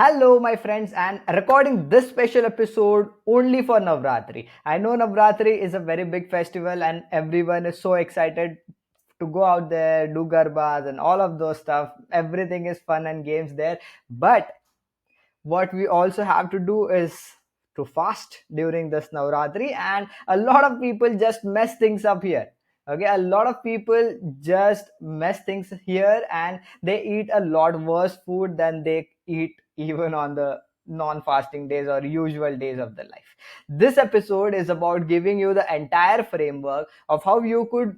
Hello, my friends, and recording this special episode only for Navratri. I know Navratri is a very big festival, and everyone is so excited to go out there, do garbas, and all of those stuff. Everything is fun and games there. But what we also have to do is to fast during this Navratri, and a lot of people just mess things up here. Okay, a lot of people just mess things here, and they eat a lot worse food than they eat even on the non-fasting days or usual days of the life. This episode is about giving you the entire framework of how you could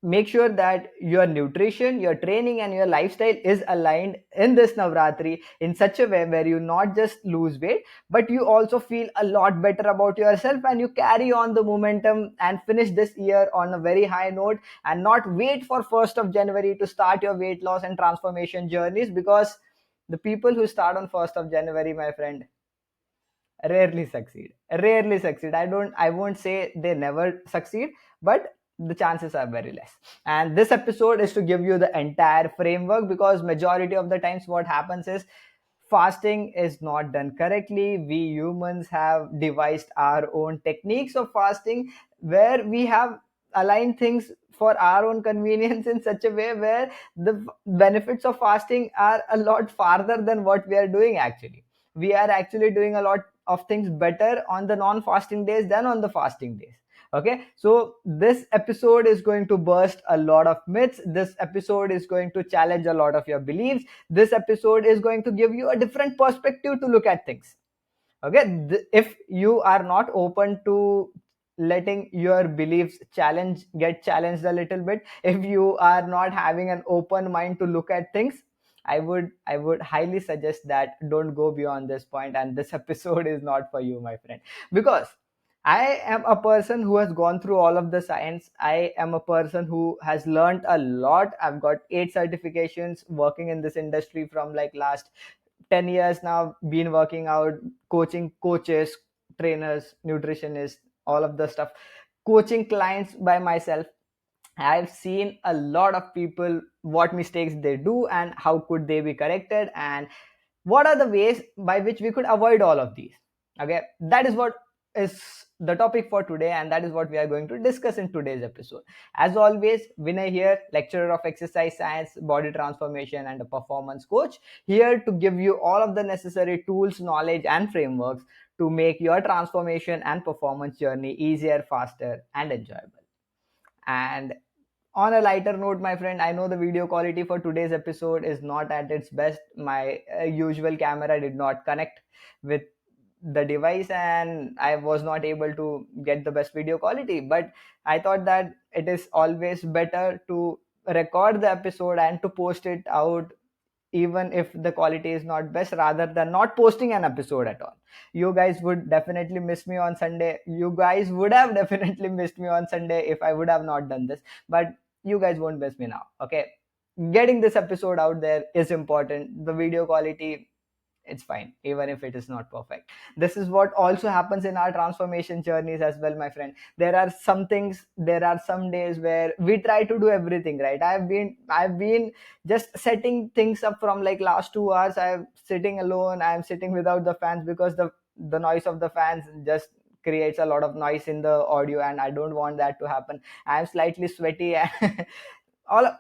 make sure that your nutrition, your training, and your lifestyle is aligned in this Navratri in such a way where you not just lose weight, but you also feel a lot better about yourself and you carry on the momentum and finish this year on a very high note and not wait for 1st of January to start your weight loss and transformation journeys, because the people who start on 1st of January, my friend, rarely succeed. I won't say they never succeed, but the chances are very less. And this episode is to give you the entire framework, because majority of the times what happens is fasting is not done correctly. We humans have devised our own techniques of fasting where we have aligned things for our own convenience in such a way where the benefits of fasting are a lot farther than what we are doing. Actually, we are actually doing a lot of things better on the non-fasting days than on the fasting days. Okay, so this episode is going to burst a lot of myths. This episode is going to challenge a lot of your beliefs. This episode is going to give you a different perspective to look at things. Okay, if you are not open to letting your beliefs get challenged a little bit, if you are not having an open mind to look at things, I would highly suggest that don't go beyond this point, and this episode is not for you, my friend. Because I am a person who has gone through all of the science. I am a person who has learned a lot. I've got 8 certifications working in this industry from like last 10 years now, been working out, coaching coaches, trainers, nutritionists, all of the stuff, coaching clients by myself. I've seen a lot of people, what mistakes they do and how could they be corrected, and what are the ways by which we could avoid all of these. Okay, that is what is the topic for today, and that is what we are going to discuss in today's episode. As always, Vinay here, lecturer of exercise science, body transformation, and a performance coach, here to give you all of the necessary tools, knowledge, and frameworks to make your transformation and performance journey easier, faster, and enjoyable. And on a lighter note, my friend, I know the video quality for today's episode is not at its best. My usual camera did not connect with the device, and I was not able to get the best video quality. But I thought that it is always better to record the episode and to post it out, even if the quality is not best, rather than not posting an episode at all. You guys would definitely miss me on Sunday. You guys would have definitely missed me on Sunday if I would have not done this. But you guys won't miss me now. Okay, getting this episode out there is important. The video quality, it's fine even if it is not perfect. This is what also happens in our transformation journeys as well, my friend. There are some things, there are some days where we try to do everything right. I've been just setting things up from like last 2 hours. I'm sitting alone, I'm sitting without the fans, because the noise of the fans just creates a lot of noise in the audio, and I don't want that to happen. I'm slightly sweaty and all.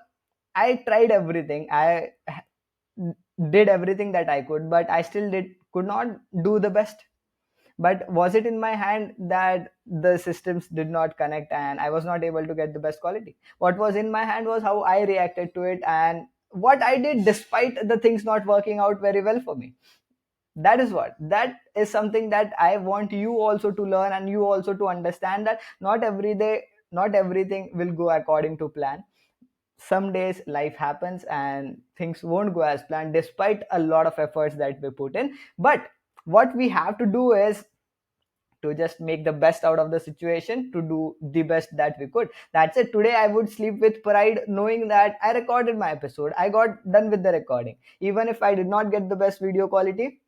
I tried everything. I did everything that I could, but I still could not do the best. But was it in my hand that the systems did not connect and I was not able to get the best quality? What was in my hand was how I reacted to it and what I did despite the things not working out very well for me. That is something that I want you also to learn, and you also to understand that not every day, not everything will go according to plan. Some days life happens and things won't go as planned despite a lot of efforts that we put in. But what we have to do is to just make the best out of the situation, to do the best that we could. That's it. Today I would sleep with pride knowing that I recorded my episode, I got done with the recording. Even if I did not get the best video quality,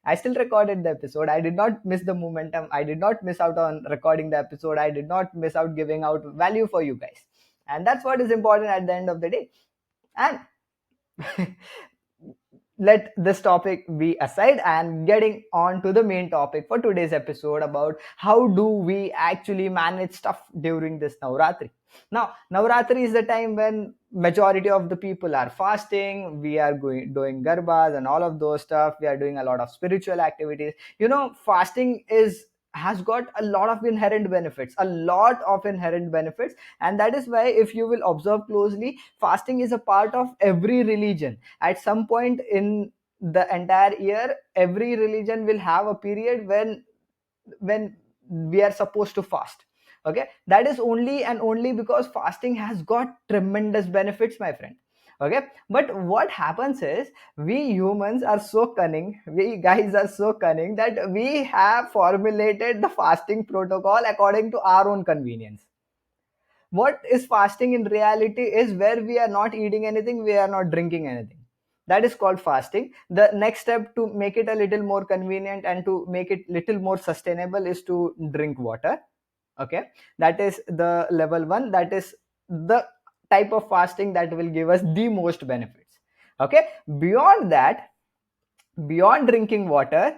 I still recorded the episode. I did not miss the momentum. I did not miss out on recording the episode. I did not miss out giving out value for you guys. And that's what is important at the end of the day. And let this topic be aside and getting on to the main topic for today's episode about how do we actually manage stuff during this Navratri. Now, Navratri is the time when majority of the people are fasting. We are going doing garbas and all of those stuff. We are doing a lot of spiritual activities. Fasting is has got a lot of inherent benefits, and that is why, if you will observe closely, fasting is a part of every religion. At some point in the entire year, every religion will have a period when we are supposed to fast. Okay, that is only and only because fasting has got tremendous benefits, my friend. Okay, but what happens is, we humans are so cunning, we guys are so cunning, that we have formulated the fasting protocol according to our own convenience. What is fasting in reality is where we are not eating anything, we are not drinking anything. That is called fasting. The next step to make it a little more convenient and to make it little more sustainable is to drink water. Okay, that is the level 1. That is the type of fasting that will give us the most benefits. Okay, beyond that, beyond drinking water,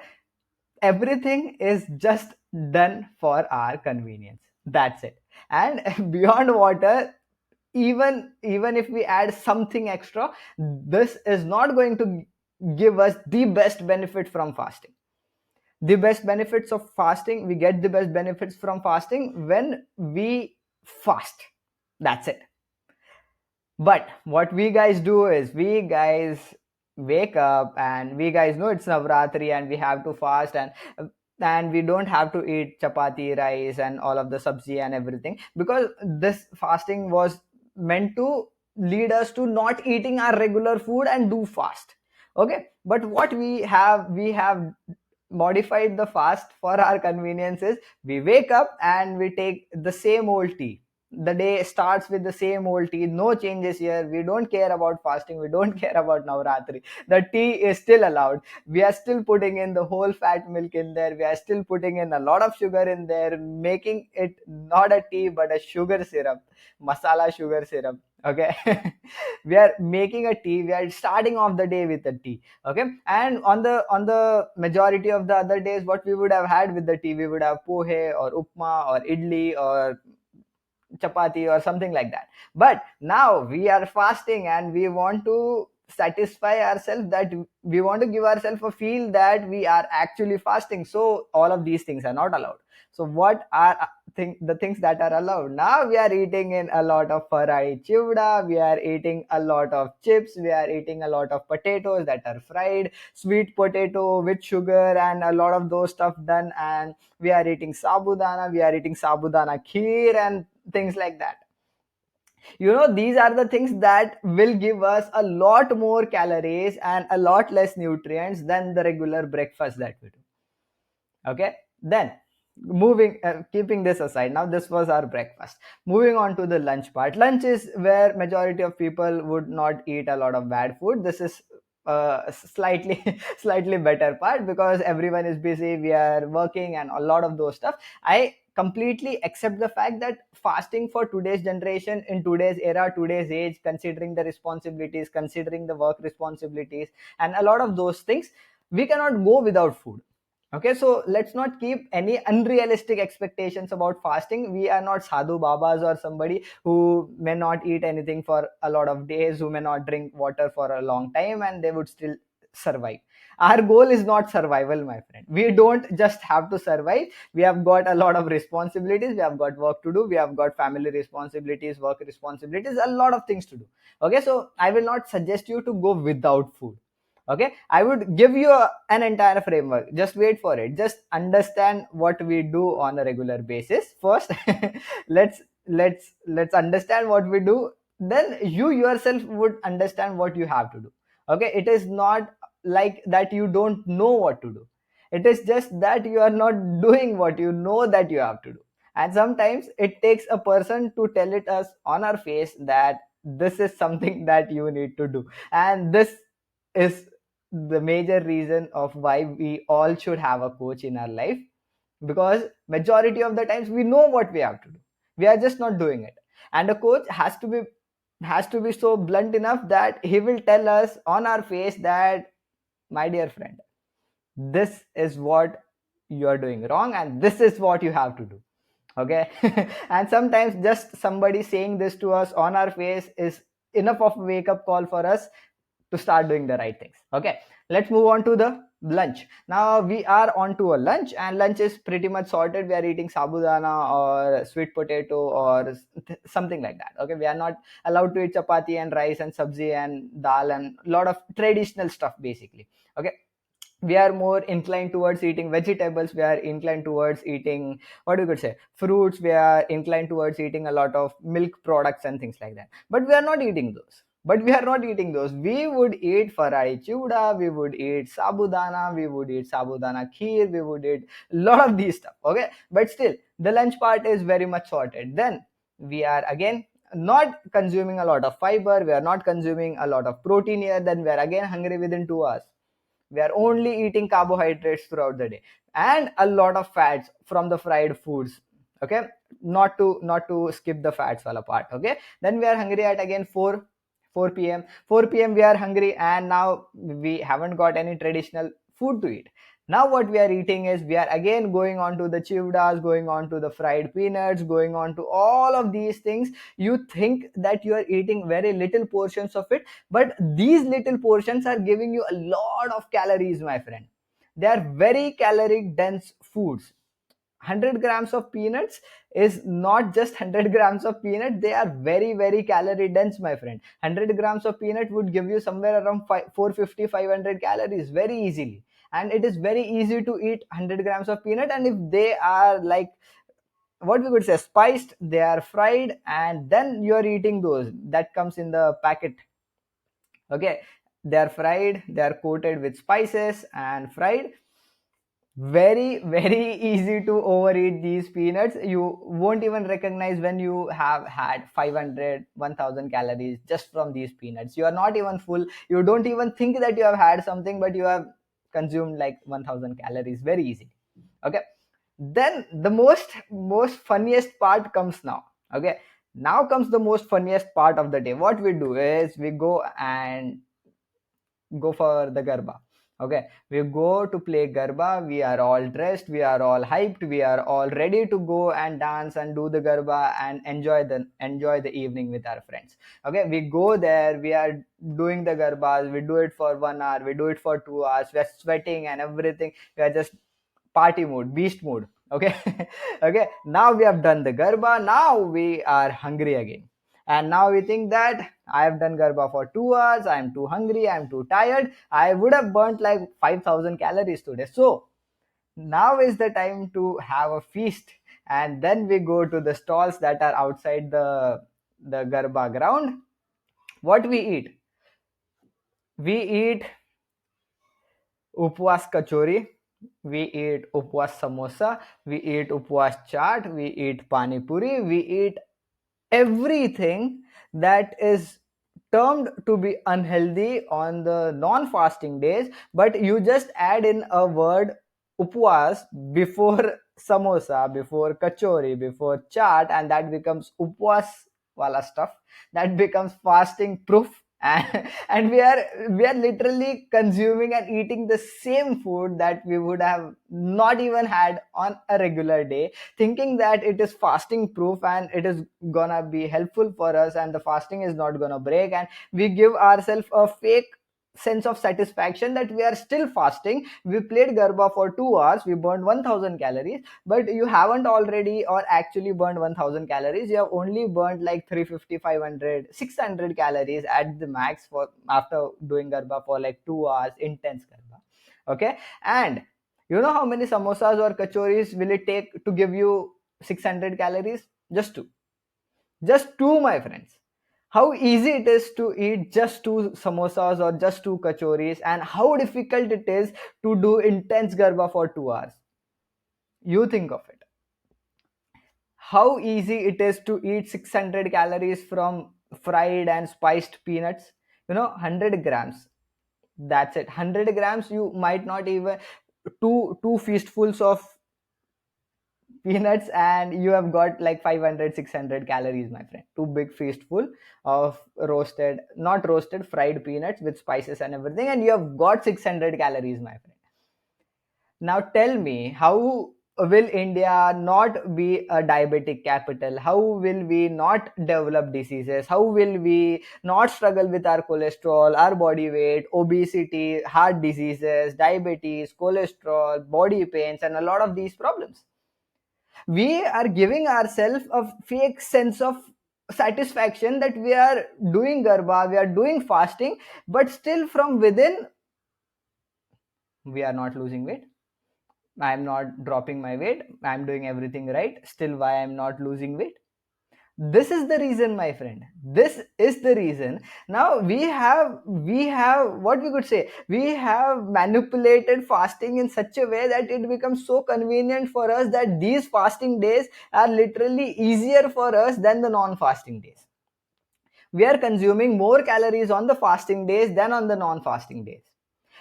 everything is just done for our convenience. That's it. And beyond water, even if we add something extra, this is not going to give us the best benefit from fasting. The best benefits of fasting, we get the best benefits from fasting when we fast. That's it. But what we guys do is, we guys wake up and we guys know it's Navratri and we have to fast, and we don't have to eat chapati, rice, and all of the sabzi and everything, because this fasting was meant to lead us to not eating our regular food and do fast. Okay, but what we have modified the fast for our convenience is, we wake up and we take the same old tea. The day starts with the same old tea, no changes here. We don't care about fasting, we don't care about Navratri. The tea is still allowed. We are still putting in the whole fat milk in there, we are still putting in a lot of sugar in there, making it not a tea but a sugar syrup, masala sugar syrup. Okay, we are making a tea, we are starting off the day with a tea. Okay, and on the majority of the other days, what we would have had with the tea, we would have pohe or upma or idli or chapati or something like that. But now we are fasting and we want to satisfy ourselves, that we want to give ourselves a feel that we are actually fasting, so all of these things are not allowed. So what are the things that are allowed? Now we are eating in a lot of fried chivda, we are eating a lot of chips, we are eating a lot of potatoes that are fried, sweet potato with sugar and a lot of those stuff done, and we are eating sabudana, we are eating sabudana kheer and things like that. These are the things that will give us a lot more calories and a lot less nutrients than the regular breakfast that we do. Okay, then moving keeping this aside, now this was our breakfast. Moving on to the lunch part. Lunch is where majority of people would not eat a lot of bad food. This is slightly slightly better part, because everyone is busy, we are working and a lot of those stuff. I completely accept the fact that fasting for today's generation, in today's era, today's age, considering the responsibilities, considering the work responsibilities and a lot of those things, we cannot go without food. Okay, so let's not keep any unrealistic expectations about fasting. We are not sadhu babas or somebody who may not eat anything for a lot of days, who may not drink water for a long time, and they would still survive. Our goal is not survival, my friend. We don't just have to survive. We have got a lot of responsibilities. We have got work to do. We have got family responsibilities, work responsibilities, a lot of things to do. Okay, so I will not suggest you to go without food. Okay, I would give you an entire framework. Just wait for it. Just understand what we do on a regular basis first. Let's understand what we do, then you yourself would understand what you have to do. Okay, it is not like that you don't know what to do. It is just that you are not doing what you know that you have to do. And sometimes it takes a person to tell it us on our face that this is something that you need to do. And this is the major reason of why we all should have a coach in our life, because majority of the times we know what we have to do, we are just not doing it. And a coach has to be so blunt enough that he will tell us on our face that my dear friend, this is what you are doing wrong and this is what you have to do. Okay. And sometimes just somebody saying this to us on our face is enough of a wake up call for us to start doing the right things. Okay, let's move on to the lunch. Now we are on to a lunch, and lunch is pretty much sorted. We are eating sabudana or sweet potato or something like that. Okay, we are not allowed to eat chapati and rice and sabzi and dal and a lot of traditional stuff basically. Okay, we are more inclined towards eating vegetables, we are inclined towards eating, what you could say, fruits, we are inclined towards eating a lot of milk products and things like that, but we are not eating those. We would eat farai chuda, we would eat sabudana, we would eat sabudana kheer, we would eat a lot of these stuff. Okay, but still the lunch part is very much sorted. Then we are again not consuming a lot of fiber, we are not consuming a lot of protein here, then we are again hungry within 2 hours. We are only eating carbohydrates throughout the day and a lot of fats from the fried foods. Okay, not to skip the fats all apart. Okay, then we are hungry at again 4 p.m. 4 p.m. we are hungry, and now we haven't got any traditional food to eat. Now what we are eating is, we are again going on to the chivdas, going on to the fried peanuts, going on to all of these things. You think that you are eating very little portions of it, but these little portions are giving you a lot of calories, my friend. They are very caloric dense foods. 100 grams of peanuts is not just 100 grams of peanut, they are very very calorie dense, my friend. 100 grams of peanut would give you somewhere around 450 500 calories very easily, and it is very easy to eat 100 grams of peanut. And if they are like, what we could say, spiced, they are fried, and then you are eating those that comes in the packet. Okay, they are fried, they are coated with spices and fried. Very very easy to overeat these peanuts. You won't even recognize when you have had 500 1000 calories just from these peanuts. You are not even full, you don't even think that you have had something, but you have consumed like 1000 calories very easy. Okay, then the most funniest part comes now. Okay, now comes the most funniest part of the day. What we do is, we go and go for the Garba. Okay, we go to play Garba. We are all dressed, we are all hyped, we are all ready to go and dance and do the Garba and enjoy the evening with our friends. Okay, we go there, we are doing the Garbas, we do it for 1 hour, we do it for 2 hours, we are sweating and everything. We are just party mood, beast mood. Okay, okay. Now we have done the Garba. Now we are hungry again, and now we think that I have done Garba for 2 hours. I am too hungry. I am too tired. I would have burnt like 5,000 calories today. So now is the time to have a feast, and then we go to the stalls that are outside the Garba ground. What we eat? We eat upwas kachori, we eat upwas samosa, we eat upwas chaat, we eat pani puri, we eat everything that is termed to be unhealthy on the non-fasting days, but you just add in a word upwas before samosa, before kachori, before chaat, and that becomes upwas wala stuff, that becomes fasting proof. And we are literally consuming and eating the same food that we would have not even had on a regular day, thinking that it is fasting proof and it is gonna be helpful for us and the fasting is not gonna break, and we give ourselves a fake sense of satisfaction that we are still fasting. We played Garba for 2 hours, we burned 1000 calories, but you haven't already or actually burned 1000 calories. You have only burned like 350 500 600 calories at the max for after doing Garba for like 2 hours intense Garba. Okay, and you know how many samosas or kachoris will it take to give you 600 calories? Just two. Just two, my friends. How easy it is to eat just two samosas or just two kachoris, and how difficult it is to do intense Garba for 2 hours. You think of it. How easy it is to eat 600 calories from fried and spiced peanuts. 100 grams. That's it. 100 grams, you might not even two feastfuls of peanuts, and you have got like 500, 600 calories, my friend. Two big feast full of roasted, not roasted, fried peanuts with spices and everything, and you have got 600 calories, my friend. Now tell me, how will India not be a diabetic capital? How will we not develop diseases? How will we not struggle with our cholesterol, our body weight, obesity, heart diseases, diabetes, cholesterol, body pains, and a lot of these problems? We are giving ourselves a fake sense of satisfaction that we are doing Garba, we are doing fasting, but still from within, we are not losing weight. I'm not dropping my weight. I'm doing everything right. Still, why I'm not losing weight? This is the reason, my friend. This is the reason. Now we have what we could say. We have manipulated fasting in such a way that it becomes so convenient for us that these fasting days are literally easier for us than the non-fasting days. We are consuming more calories on the fasting days than on the non-fasting days.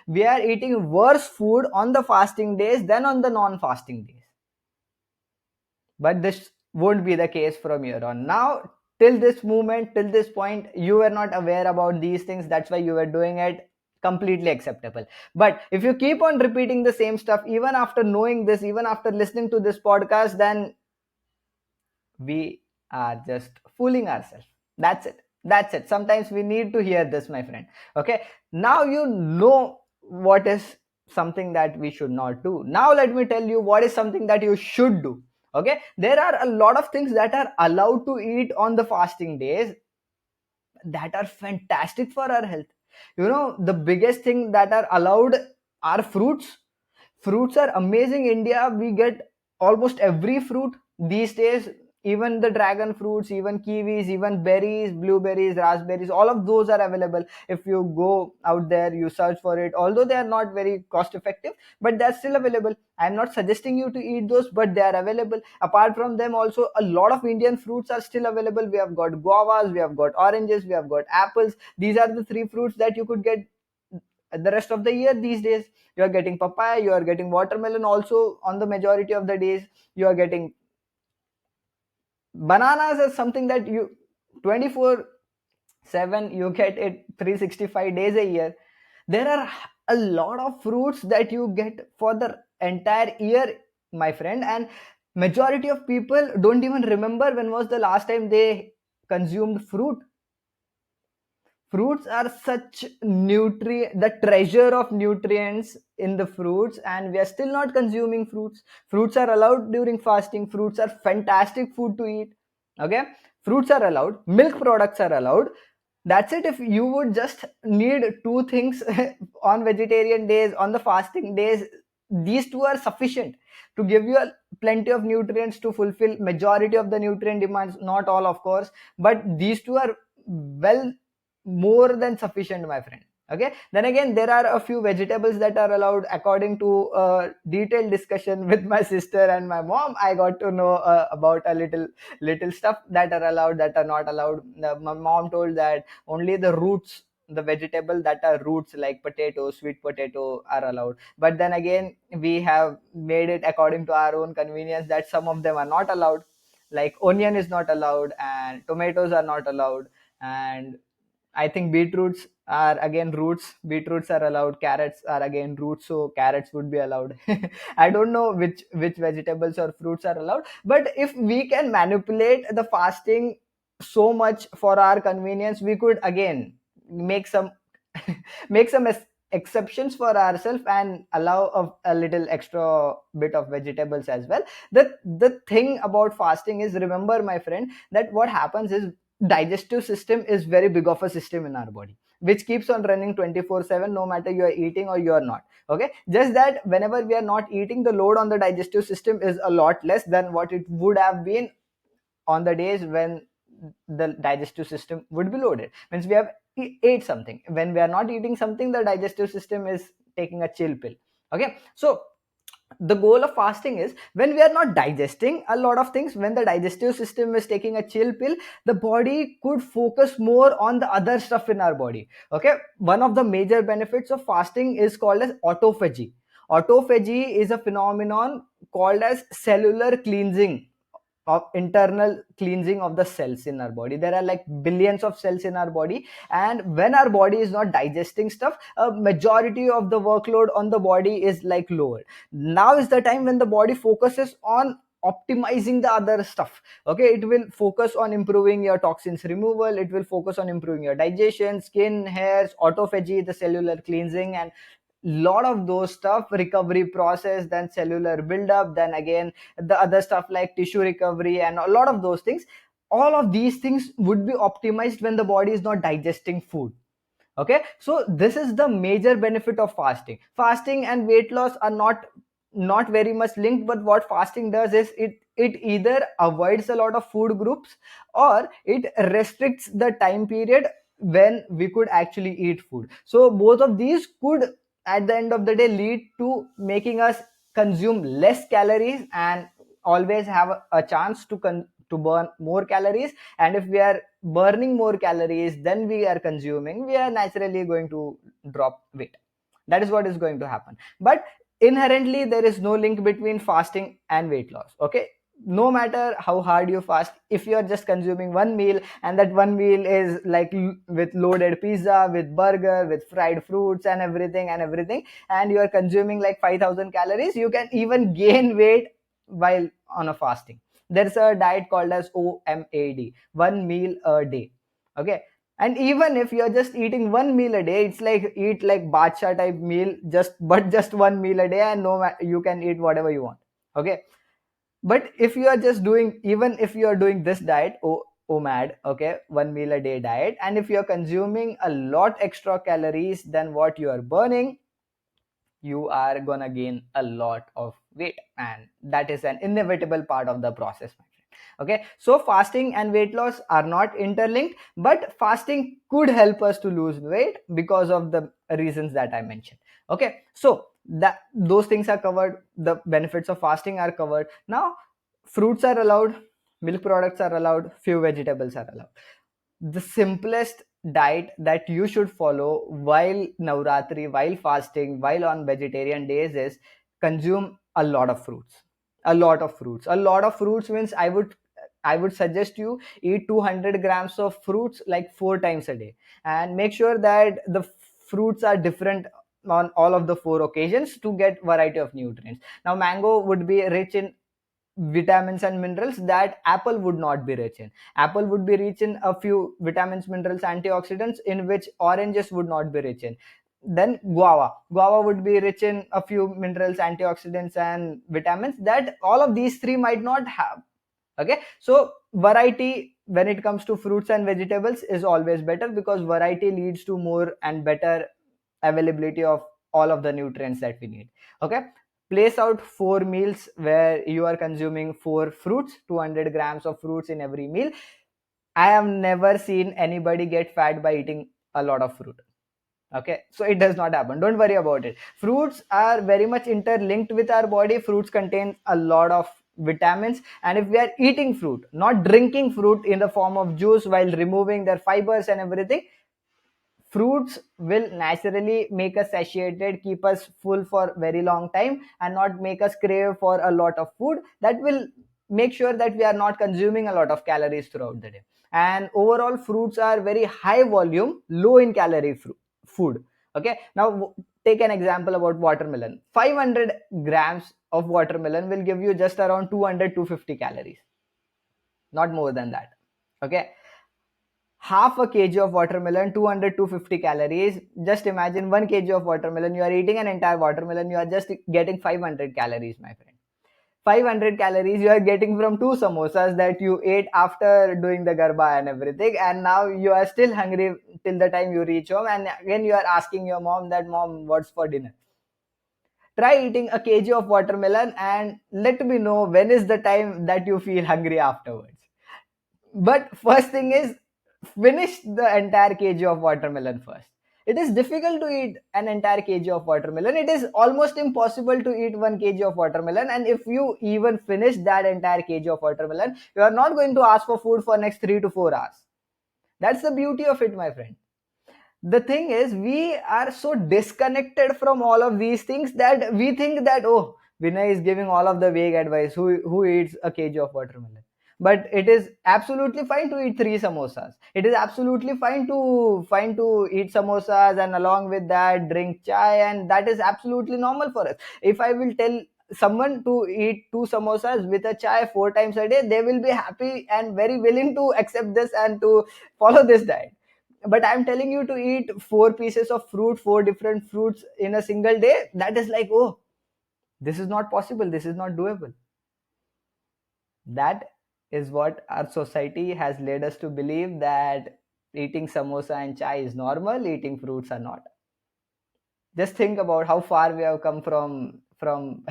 We are eating worse food on the fasting days than on the non-fasting days. But this won't be the case from here on. Now, till this moment, till this point, you were not aware about these things. That's why you were doing it. Completely acceptable. But if you keep on repeating the same stuff, even after knowing this, even after listening to this podcast, then we are just fooling ourselves. That's it. That's it. Sometimes we need to hear this, my friend. Okay, now you know what is something that we should not do. Now let me tell you what is something that you should do. Okay, there are a lot of things that are allowed to eat on the fasting days that are fantastic for our health. You know, the biggest thing that are allowed are fruits. Fruits are amazing. India, we get almost every fruit these days, even the dragon fruits, even kiwis, even berries, blueberries, raspberries, all of those are available. If you go out there, you search for it, although they are not very cost effective, but they're still available. I'm not suggesting you to eat those, but they are available. Apart from them also, a lot of Indian fruits are still available. We have got guavas, we have got oranges, we have got apples. These are the three fruits that you could get the rest of the year these days. You are getting papaya, you are getting watermelon also on the majority of the days. You are getting bananas as something that you 24/7, you get it 365 days a year. There are a lot of fruits that you get for the entire year, my friend, and majority of people don't even remember when was the last time they consumed fruit. Fruits are such the treasure of nutrients in the fruits, and we are still not consuming fruits. Fruits are allowed during fasting. Fruits are fantastic food to eat. Okay, fruits are allowed, milk products are allowed. That's it. If you would just need two things on vegetarian days, on the fasting days, these two are sufficient to give you plenty of nutrients to fulfill majority of the nutrient demands. Not all, of course, but these two are well more than sufficient, my friend. Okay, then again, there are a few vegetables that are allowed. According to a detailed discussion with my sister and my mom, I got to know about a little stuff that are allowed, that are not allowed. My mom told that only the roots, the vegetable that are roots like potato, sweet potato, are allowed. But then again, we have made it according to our own convenience that some of them are not allowed. Like onion is not allowed, and tomatoes are not allowed, and I think beetroots are again roots. Beetroots are allowed. Carrots are again roots, so carrots would be allowed. I don't know which vegetables or fruits are allowed, but if we can manipulate the fasting so much for our convenience, we could again make some make some exceptions for ourselves and allow a little extra bit of vegetables as well. The thing about fasting is, remember, my friend, that what happens is digestive system is very big of a system in our body, which keeps on running 24/7, no matter you are eating or you are not. Okay, just that whenever we are not eating, the load on the digestive system is a lot less than what it would have been on the days when the digestive system would be loaded. Means we have ate something. When we are not eating something, the digestive system is taking a chill pill. Okay, so the goal of fasting is, when we are not digesting a lot of things, when the digestive system is taking a chill pill, the body could focus more on the other stuff in our body. Okay, one of the major benefits of fasting is called as autophagy. Autophagy is a phenomenon called as cellular cleansing, of internal cleansing of the cells in our body. There are like billions of cells in our body, and when our body is not digesting stuff, a majority of the workload on the body is like lower. Now is the time when the body focuses on optimizing the other stuff. Okay, it will focus on improving your toxins removal, it will focus on improving your digestion, skin, hairs, autophagy, the cellular cleansing, and lot of those stuff, recovery process, then cellular buildup, then again the other stuff like tissue recovery and a lot of those things. All of these things would be optimized when the body is not digesting food. Okay, so this is the major benefit of fasting. Fasting and weight loss are not very much linked, but what fasting does is it either avoids a lot of food groups, or it restricts the time period when we could actually eat food. So both of these could at the end of the day lead to making us consume less calories and always have a chance to burn more calories. And if we are burning more calories than we are consuming, we are naturally going to drop weight. That is what is going to happen. But inherently there is no link between fasting and weight loss. Okay, no matter how hard you fast, if you are just consuming one meal, and that one meal is like with loaded pizza, with burger, with fried fruits and everything, and you are consuming like 5,000 calories, you can even gain weight while on a fasting. There's a diet called as OMAD, one meal a day. Okay, and even if you're just eating one meal a day, it's like eat like bacha type meal, just one meal a day, and you can eat whatever you want. Okay, but if you are just doing, even if you are doing this diet, OMAD, okay, one meal a day diet, and if you're consuming a lot extra calories than what you are burning, you are gonna gain a lot of weight, and that is an inevitable part of the process, my friend. Okay, so fasting and weight loss are not interlinked, but fasting could help us to lose weight because of the reasons that I mentioned. Okay, so that those things are covered, the benefits of fasting are covered. Now fruits are allowed, milk products are allowed, few vegetables are allowed. The simplest diet that you should follow while Navratri, while fasting, while on vegetarian days is consume a lot of fruits. A lot of fruits. A lot of fruits means I would suggest you eat 200 grams of fruits like 4 times a day, and make sure that the fruits are different on all of the 4 occasions to get variety of nutrients. Now mango would be rich in vitamins and minerals that apple would not be rich in. Apple would be rich in a few vitamins, minerals, antioxidants, in which oranges would not be rich in. Then guava would be rich in a few minerals, antioxidants, and vitamins that all of these three might not have. Okay, so variety when it comes to fruits and vegetables is always better, because variety leads to more and better availability of all of the nutrients that we need. Okay, place out 4 meals where you are consuming 4 fruits, 200 grams of fruits in every meal. I have never seen anybody get fat by eating a lot of fruit. Okay, so it does not happen, don't worry about it. Fruits are very much interlinked with our body. Fruits contain a lot of vitamins, and if we are eating fruit, not drinking fruit in the form of juice while removing their fibers and everything, fruits will naturally make us satiated, keep us full for very long time, and not make us crave for a lot of food. That will make sure that we are not consuming a lot of calories throughout the day. And overall fruits are very high volume, low in calorie food. Okay, now take an example about watermelon. 500 grams of watermelon will give you just around 200 to 250 calories, not more than that. Okay, half a kg of watermelon, 200 to 50 calories. Just imagine 1 kg of watermelon, you are eating an entire watermelon, you are just getting 500 calories, my friend. 500 calories you are getting from 2 samosas that you ate after doing the garba and everything, and now you are still hungry till the time you reach home, and again you are asking your mom that, mom, what's for dinner? Try eating a kg of watermelon and let me know when is the time that you feel hungry afterwards. But first thing is, finish the entire kg of watermelon first. It is difficult to eat an entire kg of watermelon. It is almost impossible to eat 1 kg of watermelon. And if you even finish that entire kg of watermelon, you are not going to ask for food for next 3 to 4 hours. That's the beauty of it, my friend. The thing is, we are so disconnected from all of these things that we think that, oh, Vinay is giving all of the vague advice. Who eats a kg of watermelon? But it is absolutely fine to eat three samosas. It is absolutely fine to eat samosas, and along with that drink chai, and that is absolutely normal for us. If I will tell someone to eat two samosas with a chai four times a day, they will be happy and very willing to accept this and to follow this diet. But I'm telling you to eat four pieces of fruit, four different fruits in a single day, that is like, oh, this is not possible, this is not doable. That is what our society has led us to believe, that eating samosa and chai is normal, eating fruits are not. Just think about how far we have come from from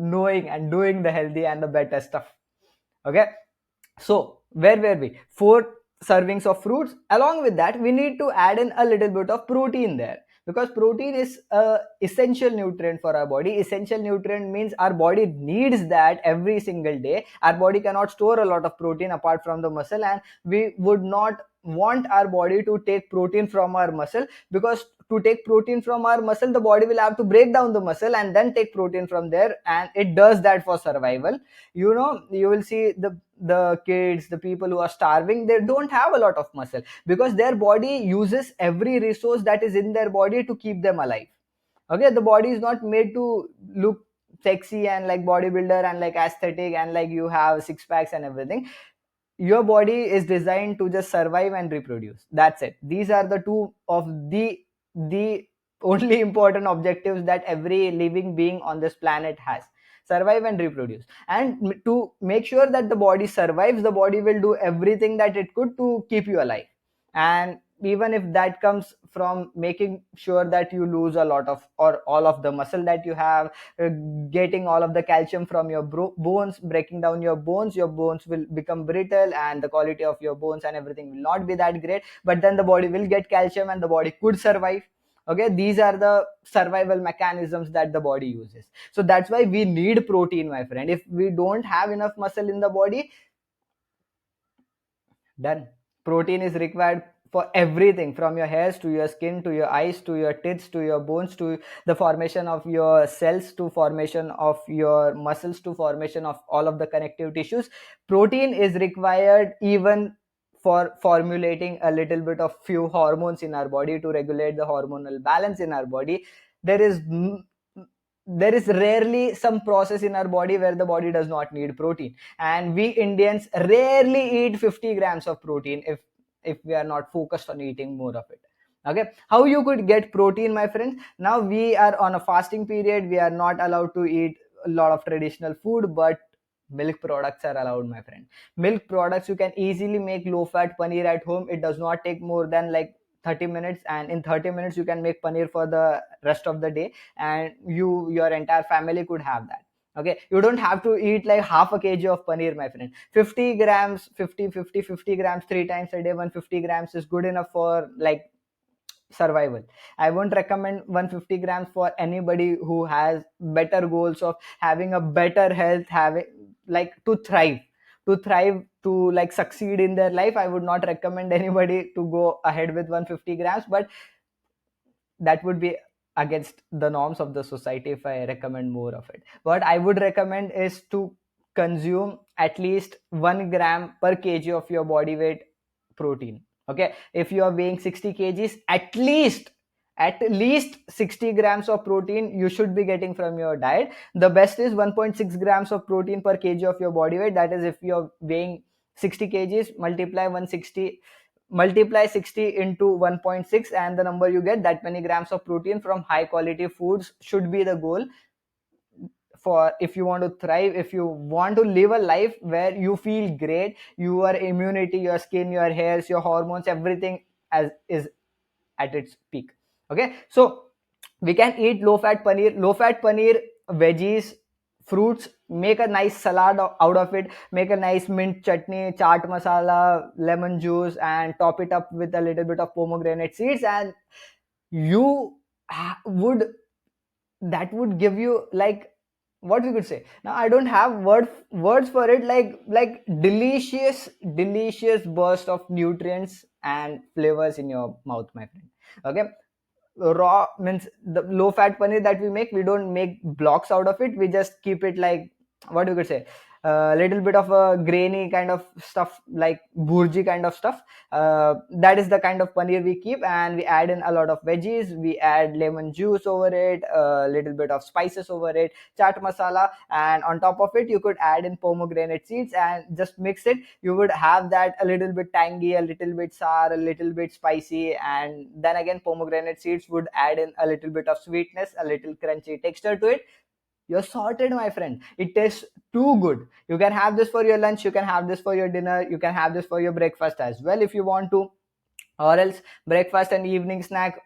knowing and doing the healthy and the better stuff. Okay, so where were we? Four servings of fruits. Along with that, we need to add in a little bit of protein there, because protein is a essential nutrient for our body. Essential nutrient means our body needs that every single day. Our body cannot store a lot of protein apart from the muscle, and we would not want our body to take protein from our muscle, because to take protein from our muscle, the body will have to break down the muscle and then take protein from there, and it does that for survival. You will see the kids, the people who are starving, they don't have a lot of muscle, because their body uses every resource that is in their body to keep them alive. Okay, the body is not made to look sexy and like bodybuilder and like aesthetic and like you have six packs and everything. Your body is designed to just survive and reproduce. That's it. These are the two of the only important objectives that every living being on this planet has: survive and reproduce. And to make sure that the body survives, the body will do everything that it could to keep you alive. And even if that comes from making sure that you lose a lot of or all of the muscle that you have, uh, getting all of the calcium from your bones, breaking down your bones will become brittle, and the quality of your bones and everything will not be that great, but then the body will get calcium and the body could survive. Okay, these are the survival mechanisms that the body uses. So that's why we need protein, my friend. If we don't have enough muscle in the body, done. Protein is required for everything, from your hairs to your skin to your eyes to your teeth to your bones to the formation of your cells to formation of your muscles to formation of all of the connective tissues. Protein is required even for formulating a little bit of few hormones in our body to regulate the hormonal balance in our body. there is there is rarely some process in our body where the body does not need protein, and we Indians rarely eat 50 grams of protein if we are not focused on eating more of it. Okay, how you could get protein, my friends? Now we are on a fasting period, we are not allowed to eat a lot of traditional food, but milk products are allowed, my friend. Milk products, you can easily make low fat paneer at home. It does not take more than like 30 minutes, and in 30 minutes you can make paneer for the rest of the day, and your entire family could have that. Okay, you don't have to eat like half a kg of paneer, my friend. 50 grams, 50 grams three times a day, 150 grams is good enough for like survival. I won't recommend 150 grams for anybody who has better goals of having a better health, having like to thrive, to like succeed in their life. I would not recommend anybody to go ahead with 150 grams, but that would be against the norms of the society if I recommend more of it. What I would recommend is to consume at least 1 gram per kg of your body weight protein. Okay, if you are weighing 60 kgs, at least 60 grams of protein you should be getting from your diet. The best is 1.6 grams of protein per kg of your body weight. That is, if you're weighing 60 kgs, multiply 60 into 1.6, and the number you get, that many grams of protein from high quality foods should be the goal. For if you want to thrive, if you want to live a life where you feel great, your immunity, your skin, your hairs, your hormones, everything as is at its peak. Okay, so we can eat low fat paneer, veggies, fruits, make a nice salad out of it, make a nice mint chutney, chaat masala, lemon juice, and top it up with a little bit of pomegranate seeds, and you would that would give you like, what we could say, now I don't have words for it, like delicious burst of nutrients and flavors in your mouth, my friend. Okay, raw means the low fat paneer that we make, we don't make blocks out of it, we just keep it like, what you could say, a little bit of a grainy kind of stuff, like burji kind of stuff. That is the kind of paneer we keep, and we add in a lot of veggies, we add lemon juice over it, a little bit of spices over it, chaat masala, and on top of it you could add in pomegranate seeds and just mix it. You would have that a little bit tangy, a little bit sour, a little bit spicy, and then again pomegranate seeds would add in a little bit of sweetness, a little crunchy texture to it. You're sorted, my friend. It tastes too good. You can have this for your lunch, you can have this for your dinner, you can have this for your breakfast as well if you want to, or else breakfast and evening snack,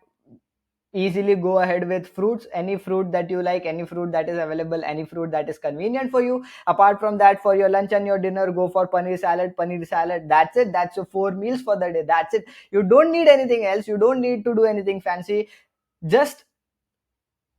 easily go ahead with fruits, any fruit that you like, any fruit that is available, any fruit that is convenient for you. Apart from that, for your lunch and your dinner, go for paneer salad. That's it. That's your 4 meals for the day. That's it. You don't need anything else, you don't need to do anything fancy. Just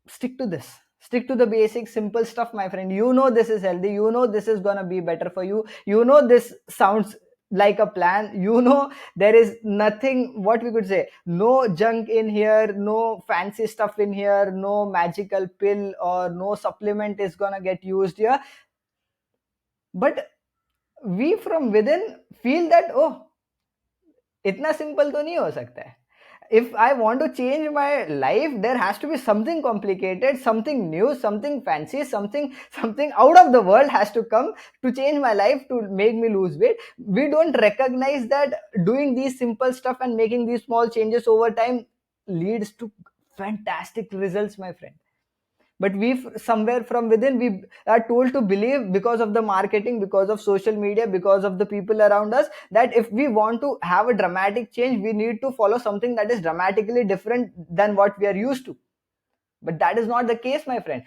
stick to this, stick to the basic simple stuff, my friend. You know this is healthy, you know this is gonna be better for you, you know this sounds like a plan, you know there is nothing, what we could say, no junk in here, no fancy stuff in here, no magical pill or no supplement is gonna get used here. But we from within feel that, oh, इतना simple तो नहीं हो सकता है. If I want to change my life, there has to be something complicated, something new, something fancy, something out of the world has to come to change my life, to make me lose weight. We don't recognize that doing these simple stuff and making these small changes over time leads to fantastic results, my friend. But we somewhere from within we are told to believe, because of the marketing, because of social media, because of the people around us, that if we want to have a dramatic change, we need to follow something that is dramatically different than what we are used to. But that is not the case, my friend.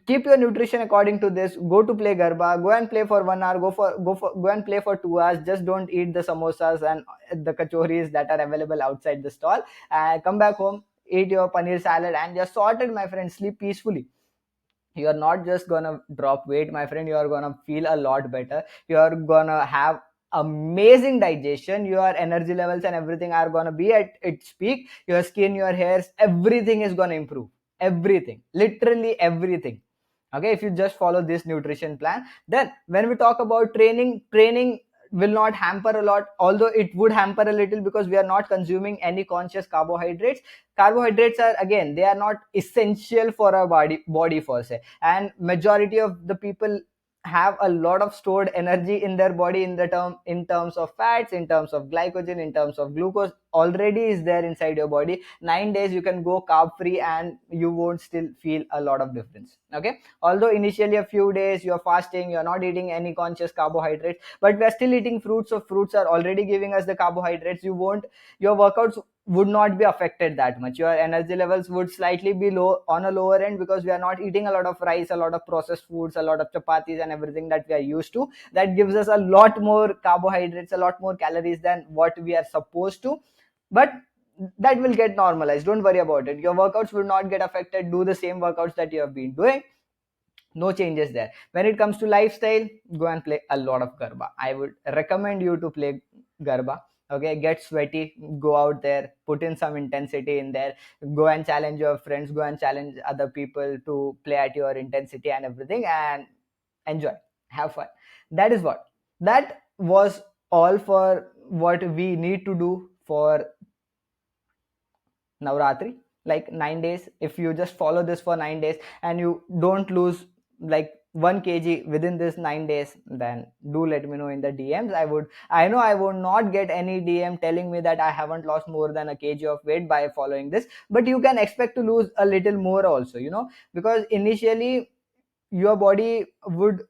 Keep your nutrition according to this. Go to play Garba, go and play for 1 hour, go and play for 2 hours. Just don't eat the samosas and the kachoris that are available outside the stall, and come back home, eat your paneer salad, and you're sorted, my friend. Sleep peacefully. You are not just gonna drop weight, my friend, you are gonna feel a lot better. You are gonna have amazing digestion, your energy levels and everything are gonna be at its peak, your skin, your hairs, everything is gonna improve. Everything, literally everything. Okay, if you just follow this nutrition plan. Then when we talk about training will not hamper a lot, although it would hamper a little, because we are not consuming any conscious carbohydrates. Carbohydrates are, again, they are not essential for our body per se, and majority of the people have a lot of stored energy in their body, in terms of fats, in terms of glycogen, in terms of glucose, already is there inside your body. 9 days you can go carb free and you won't still feel a lot of difference. Okay, although initially a few days you're fasting, you're not eating any conscious carbohydrates, but we're still eating fruits, so fruits are already giving us the carbohydrates. Your workouts would not be affected that much. Your energy levels would slightly be low, on a lower end, because we are not eating a lot of rice, a lot of processed foods, a lot of chapatis and everything that we are used to. That gives us a lot more carbohydrates, a lot more calories than what we are supposed to. But that will get normalized, don't worry about it. Your workouts will not get affected. Do the same workouts that you have been doing, no changes there. When it comes to lifestyle, go and play a lot of Garba. I would recommend you to play Garba. Okay, get sweaty, go out there, put in some intensity in there, go and challenge your friends, go and challenge other people to play at your intensity and everything, and enjoy, have fun. That is what, that was all for what we need to do for Navratri, like 9 days. If you just follow this for 9 days and you don't lose like 1 kg within this 9 days, then do let me know in the DMs. I know I would not get any DM telling me that I haven't lost more than a kg of weight by following this, but you can expect to lose a little more also, because initially your body would,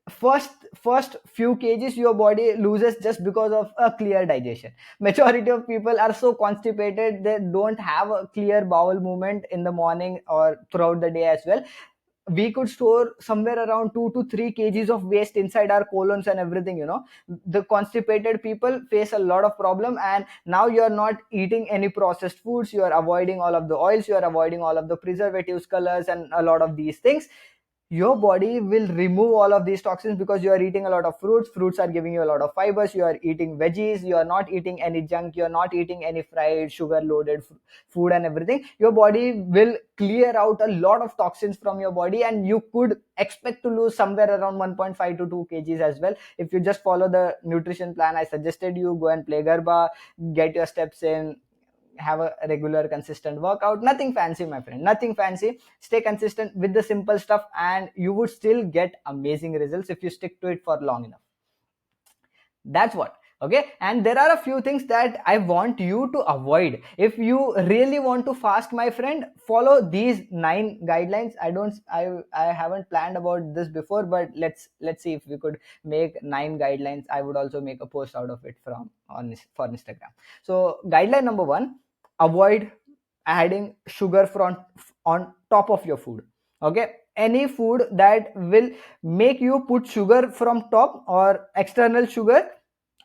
first few kgs your body loses just because of a clear digestion. Majority of people are so constipated, they don't have a clear bowel movement in the morning or throughout the day as well. We could store somewhere around 2 to 3 kgs of waste inside our colons and everything. The constipated people face a lot of problem, and now you are not eating any processed foods, you are avoiding all of the oils, you are avoiding all of the preservatives, colors, and a lot of these things. your body will remove all of these toxins because you are eating a lot of fruits are giving you a lot of fibers, you are eating veggies, you are not eating any junk, you are not eating any fried sugar loaded food and everything. Your body will clear out a lot of toxins from your body, and you could expect to lose somewhere around 1.5 to 2 kgs as well if you just follow the nutrition plan I suggested you. Go and play Garba, get your steps in, have a regular consistent workout. Nothing fancy, my friend, nothing fancy. Stay consistent with the simple stuff and you would still get amazing results if you stick to it for long enough. That's what. Okay, and there are a few things that I want you to avoid if you really want to fast, my friend. Follow these 9 guidelines. I haven't planned about this before, but let's see if we could make 9 guidelines. I would also make a post out of it from on for Instagram. So guideline number 1: avoid adding sugar from on top of your food. Okay, any food that will make you put sugar from top or external sugar,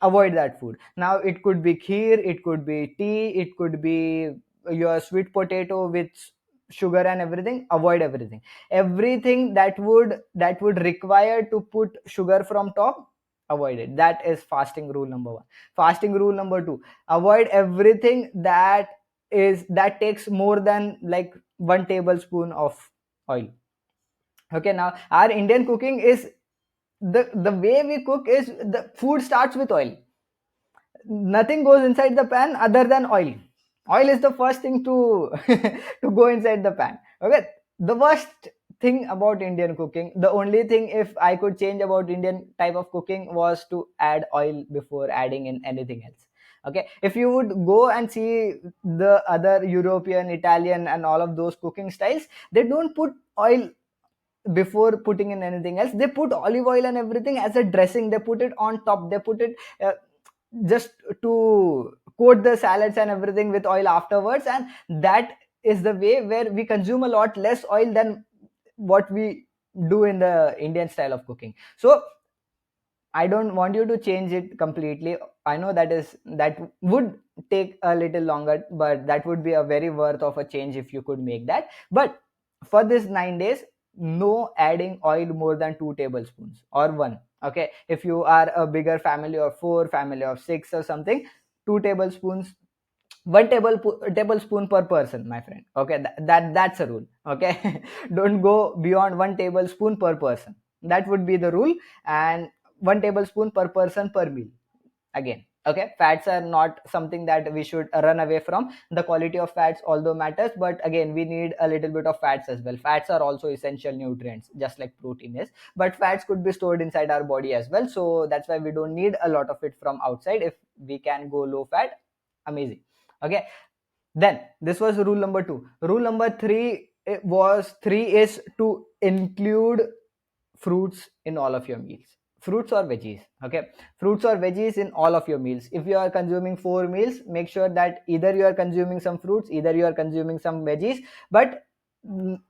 avoid that food. Now it could be kheer, it could be tea, it could be your sweet potato with sugar and everything. Avoid everything that would require to put sugar from top. Avoid it. That is fasting rule number 1. Fasting rule number 2: avoid everything that takes more than like 1 tablespoon of oil. Okay, now our Indian cooking is, the way we cook is, the food starts with oil. Nothing goes inside the pan other than oil. Oil is the first thing to to go inside the pan. Okay, the worst thing about Indian cooking, the only thing if I could change about Indian type of cooking was to add oil before adding in anything else. Okay, if you would go and see the other European, Italian and all of those cooking styles, they don't put oil before putting in anything else. They put olive oil and everything as a dressing, they put it on top, they put it just to coat the salads and everything with oil afterwards, and that is the way where we consume a lot less oil than what we do in the Indian style of cooking. So I don't want you to change it completely. I know that would take a little longer, but that would be a very worth of a change if you could make that. But for this 9 days, no adding oil more than 2 tablespoons or 1. Okay, if you are a bigger family of 4, family of 6 or something, 2 tablespoons, tablespoon per person, my friend. Okay, that's a rule. Okay, don't go beyond 1 tablespoon per person. That would be the rule, and 1 tablespoon per person per meal. Again, okay, fats are not something that we should run away from. The quality of fats although matters, but again, we need a little bit of fats as well. Fats are also essential nutrients, just like protein is, but fats could be stored inside our body as well. So that's why we don't need a lot of it from outside. If we can go low fat, amazing. Okay, then this was rule number 2. Rule number 3 was 3 is to include fruits in all of your meals. Fruits or veggies. Okay, fruits or veggies in all of your meals. If you are consuming 4 meals, make sure that either you are consuming some fruits, either you are consuming some veggies, but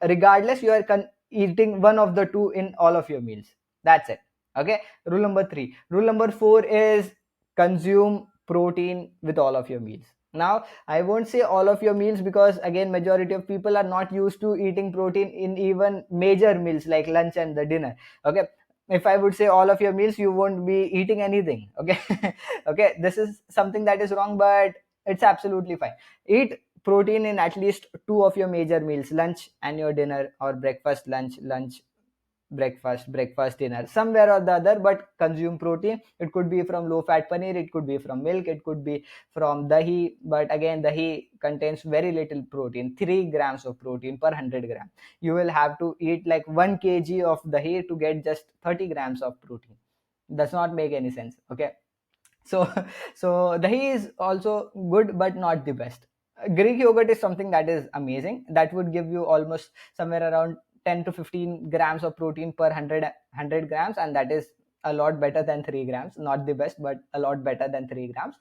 regardless, you are eating one of the two in all of your meals. That's it. Okay, rule number 3. Rule number 4 is consume protein with all of your meals. Now I won't say all of your meals because again, majority of people are not used to eating protein in even major meals like lunch and the dinner. Okay, if I would say all of your meals, you won't be eating anything. Okay, okay, this is something that is wrong, but it's absolutely fine. Eat protein in at least 2 of your major meals, lunch and your dinner, or breakfast, lunch, breakfast, dinner, somewhere or the other, but consume protein. It could be from low fat paneer, it could be from milk, it could be from dahi, but again, dahi contains very little protein, 3 grams of protein per 100 gram. You will have to eat like 1 kg of dahi to get just 30 grams of protein. Does not make any sense. Okay, so so dahi is also good but not the best. Greek yogurt is something that is amazing, that would give you almost somewhere around 10 to 15 grams of protein per 100 grams, and that is a lot better than 3 grams. Not the best, but a lot better than 3 grams.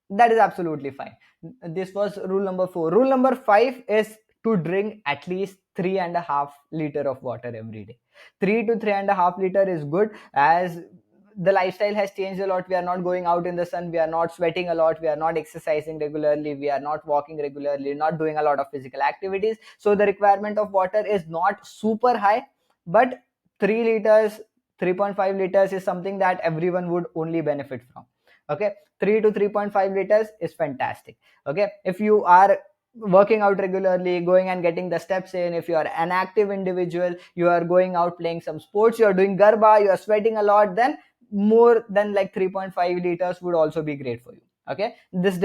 That is absolutely fine. This was rule number 4. Rule number 5 is to drink at least 3.5 liter of water every day. 3 to 3.5 liter is good, as the lifestyle has changed a lot. We are not going out in the sun, we are not sweating a lot, we are not exercising regularly, we are not walking regularly, not doing a lot of physical activities. So the requirement of water is not super high, but 3 liters, 3.5 liters is something that everyone would only benefit from. Okay, 3 to 3.5 liters is fantastic. Okay, if you are working out regularly, going and getting the steps in, if you are an active individual, you are going out playing some sports, you are doing garba, you are sweating a lot, then more than like 3.5 liters would also be great for you. Okay, this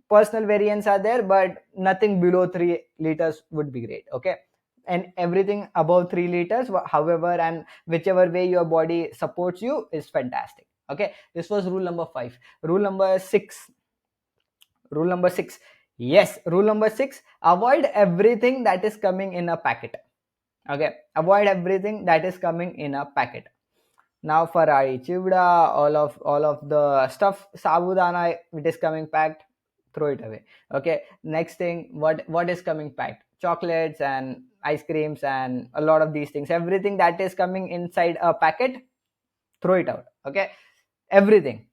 personal variants are there, but nothing below 3 liters would be great. Okay, and everything above 3 liters, however and whichever way your body supports you, is fantastic. Okay, this was rule number 5. Rule number 6. Rule number 6. Yes, rule number 6: avoid everything that is coming in a packet. Okay, avoid everything that is coming in a packet. Now Ferrari, Chivda, all of the stuff, Sabudana, it is coming packed, throw it away. Okay. Next thing, what is coming packed? Chocolates and ice creams and a lot of these things. Everything that is coming inside a packet, throw it out. Okay. Everything.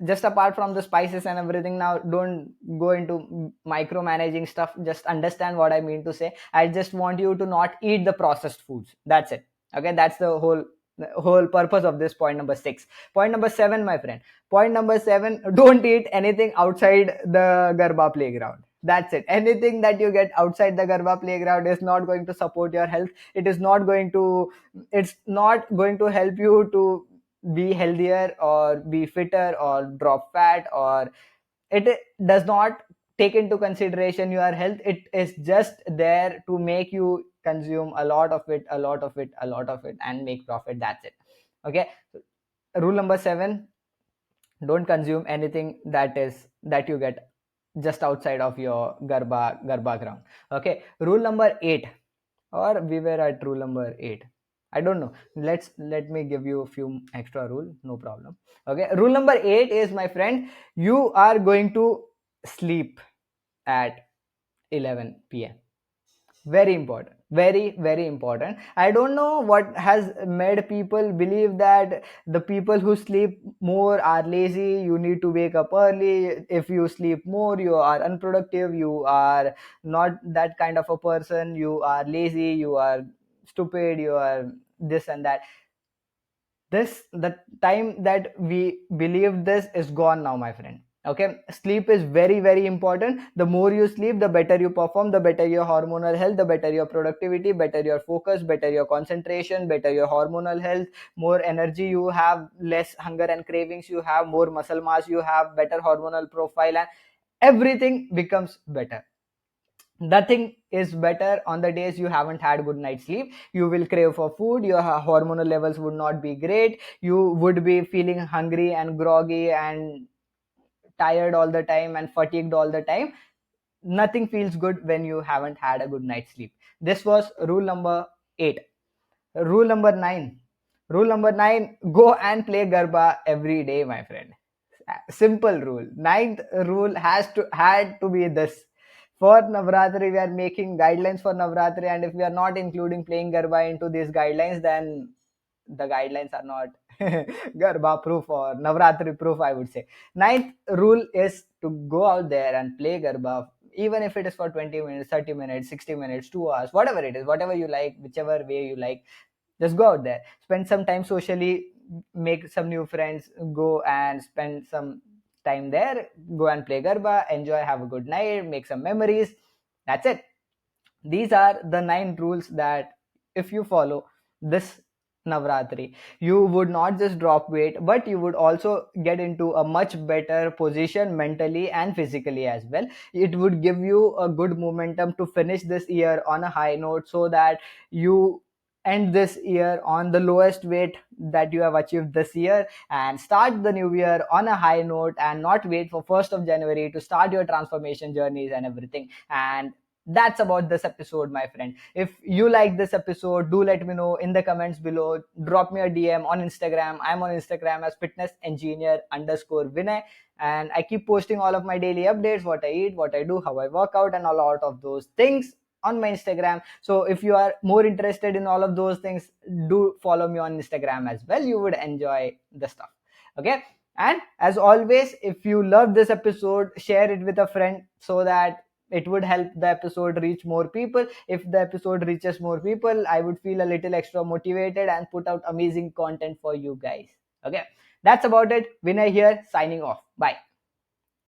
Just apart from the spices and everything, now don't go into micromanaging stuff. Just understand what I mean to say. I just want you to not eat the processed foods. That's it. Okay, that's the whole purpose of this point number 6. Point number 7, my friend. Point number 7: don't eat anything outside the garba playground. That's it. Anything that you get outside the garba playground is not going to support your health. It's not going to help you to be healthier or be fitter or drop fat, or it does not take into consideration your health. It is just there to make you consume a lot of it, a lot of it, a lot of it, and make profit. That's it. Okay. Rule number 7: don't consume anything that you get just outside of your garba ground. Okay. Rule number 8, or we were at rule number 8, I don't know. Let me give you a few extra rule, no problem. Okay, rule number 8 is, my friend, you are going to sleep at 11 p.m. Very important, very very important. I don't know what has made people believe that the people who sleep more are lazy. You need to wake up early. If you sleep more, you are unproductive, you are not that kind of a person, you are lazy, you are stupid, you are this and that. This The time that we believed this is gone now, my friend. Okay, sleep is very very important. The more you sleep, the better you perform, the better your hormonal health, the better your productivity, better your focus, better your concentration, better your hormonal health, more energy you have, less hunger and cravings you have, more muscle mass you have, better hormonal profile, and everything becomes better. Nothing is better on the days you haven't had good night's sleep. You will crave for food, your hormonal levels would not be great, you would be feeling hungry and groggy and tired all the time and fatigued all the time. Nothing feels good when you haven't had a good night's sleep. This was rule number 8. Rule number 9. Rule number 9: go and play garba every day, my friend. Simple rule. Ninth rule had to be this. For Navratri, we are making guidelines for Navratri, and if we are not including playing Garba into these guidelines, then the guidelines are not Garba proof or Navratri proof, I would say. Ninth rule is to go out there and play Garba, even if it is for 20 minutes, 30 minutes, 60 minutes, 2 hours, whatever it is, whatever you like, whichever way you like. Just go out there, spend some time socially, make some new friends, go and spend some time there, go and play garba, enjoy, have a good night, make some memories. That's it. These are the 9 rules that if you follow this Navratri, you would not just drop weight, but you would also get into a much better position mentally and physically as well. It would give you a good momentum to finish this year on a high note, so that you end this year on the lowest weight that you have achieved this year, and start the new year on a high note, and not wait for 1st of January to start your transformation journeys and everything. And that's about this episode, my friend. If you like this episode, do let me know in the comments below. Drop me a DM on Instagram. I'm on Instagram as fitnessengineer_Vinay, and I keep posting all of my daily updates: what I eat, what I do, how I work out, and a lot of those things on my Instagram. So if you are more interested in all of those things, do follow me on Instagram as well. You would enjoy the stuff. Okay. And as always, if you love this episode, share it with a friend, so that it would help the episode reach more people. If the episode reaches more people, I would feel a little extra motivated and put out amazing content for you guys. Okay, that's about it. Vinay here, signing off. Bye.